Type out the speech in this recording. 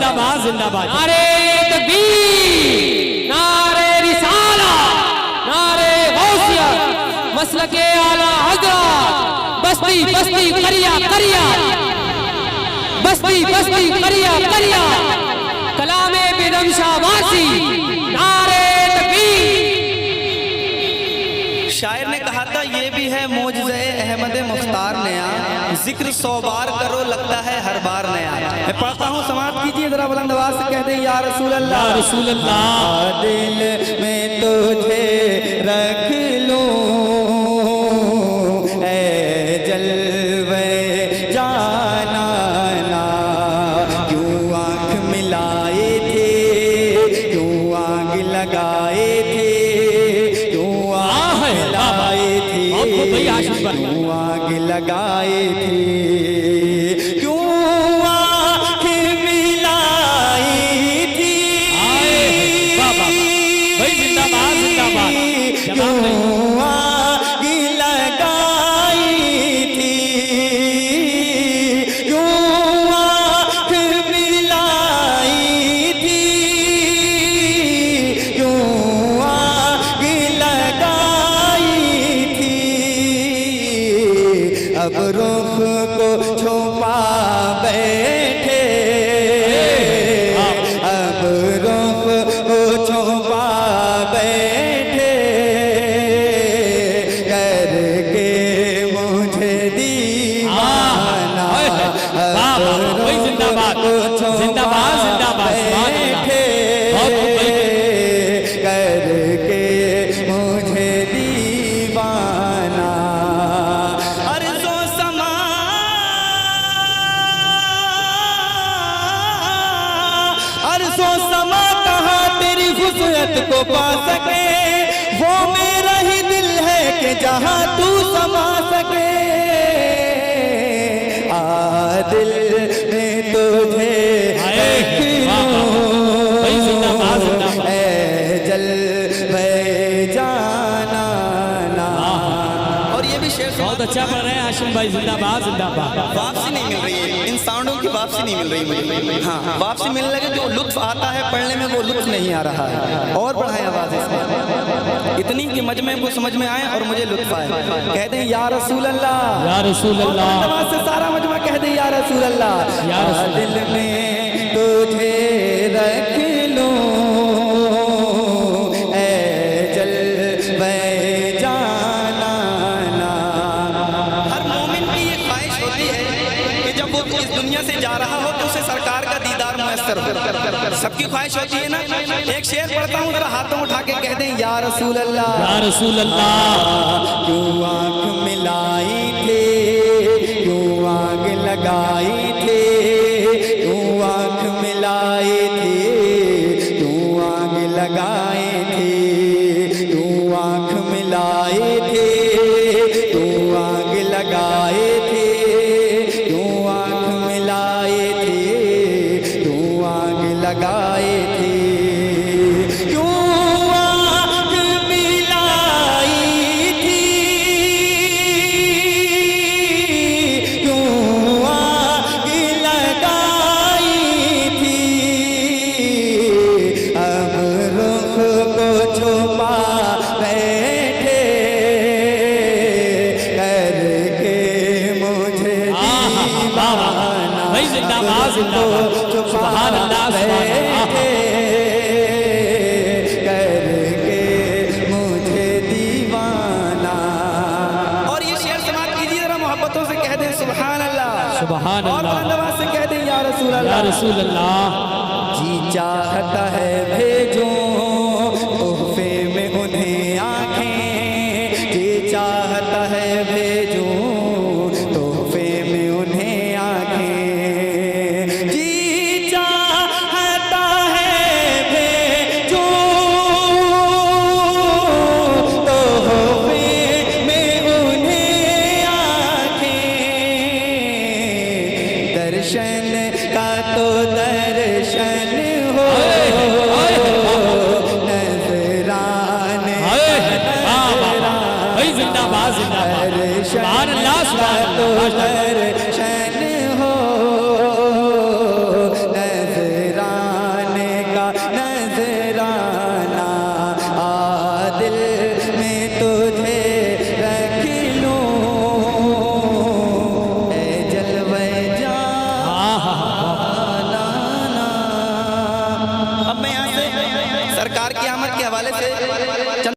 زندہ باد زندہ باد نعرے تکبیر نعرے رسالت نعرے غوثیت مسلک اعلیٰ حضرت بستی بستی قریہ قریہ بستی بستی قریہ قریہ کلام بیدم شاہ واسی نعرے تکبیر شاعر نے کہا تھا یہ بھی ہے معجزہ احمد مختار نیا ذکر 100 بار کرو لگتا ہے ہر بار نیا میں پڑھتا ہوں سماعت کیجئے ذرا بلند آواز سے کہہ دیں یا رسول اللہ یا رسول اللہ دل میں تجھے رکھ لوں اے جلوے جانا کیوں آنکھ ملائے تھے کیوں آگ لگائے تھے کیوں آگ لگائے تھے کیوں آنکھ ملائی تھی زندہ باد زندہ باد کیوں آگ لگائی تھی کیوں آنکھ ملائی تھی کیوں آگ لگائی تھی اب رخ کو چھپا بیٹھے اب رخ کو چھپا بیٹھے کر کے مجھے دیوانہ اب رخ کو چھپا بیٹھے کر کے مجھے دیوانہ عرض و سما کہاں تیری وسعت کو پا سکے وہ میرا ہی دل ہے کہ جہاں تو سما سکے دل میں تجھے رکھ لوں اے جلوے جانا اور یہ بھی شعر بہت اچھا پڑھ رہے ہیں ہاشم بھائی زندہ باد زندہ باد واپسی نہیں مل رہی ہے ان ساؤنڈوں کی واپسی نہیں مل رہی مجھے ہاں واپسی ملنے لگے جو لطف آتا ہے پڑھنے میں وہ لطف نہیں آ رہا ہے اور بڑھائیں آواز اس میں اتنی کہ مجمع کو سمجھ میں آئے اور مجھے لطف آئے کہہ دیں یا رسول اللہ یا رسول اللہ آواز سے سارا مجمع کہہ دیں یا رسول اللہ یا رسول دل میں تجھے رکھ لوں اے جلوے جانا ہر مومن کی یہ خواہش ہوتی ہے کہ جب وہ اس دنیا سے جا رہا ہو تو اسے سرکار کا دیدار میسر ہو سب کی خواہش ہوتی ہے نا ایک شعر پڑھتا ہوں ذرا ہاتھوں اٹھا کے کہہ دیں یا رسول اللہ یا رسول اللہ کیوں آنکھ ملائی تھے کیوں آگ لگائی تھے کیوں آنکھ ملائی تھی کیوں آگ لگائی تھی کیوں آنکھ ملائی تھی کیوں آگ لگائی تھی کیوں آنکھ ملائی تھی کیوں آگ لگائی تھی کیوں آنکھ ملائی تھی کیوں آگ لگائی تھی اب رخ کو چھپا بیٹھے کر کے مجھے دیوانہ بھائی زندہ باد زندہ باد سبحان اللہ سبحان اللہ کر کے مجھے دیوانہ اور یہ شعر سماعت کیجیے ذرا محبتوں سے کہہ دیں سبحان اللہ سبحان اور اللہ بلند آواز سے کہہ دیں یا رسول اللہ یا رسول اللہ جی چاہتا ہے بھیجوں تحفے میں انہیں آنکھیں جی چاہتا ہے بھیجوں تحفے میں انہیں آنکھیں جی چاہتا ہے بھیجوں تحفے میں انہیں آنکھیں درشن کا تو درشن ہو نظران بھائی زندہ باد زندہ باد سبحان اللہ سبحان اللہ درشن ہو نظران نذرانا عادل میں تجھے رکھ لوں اے جلوہ جانانا۔ اب میں یہاں سے سرکار کی آمد کے حوالے سے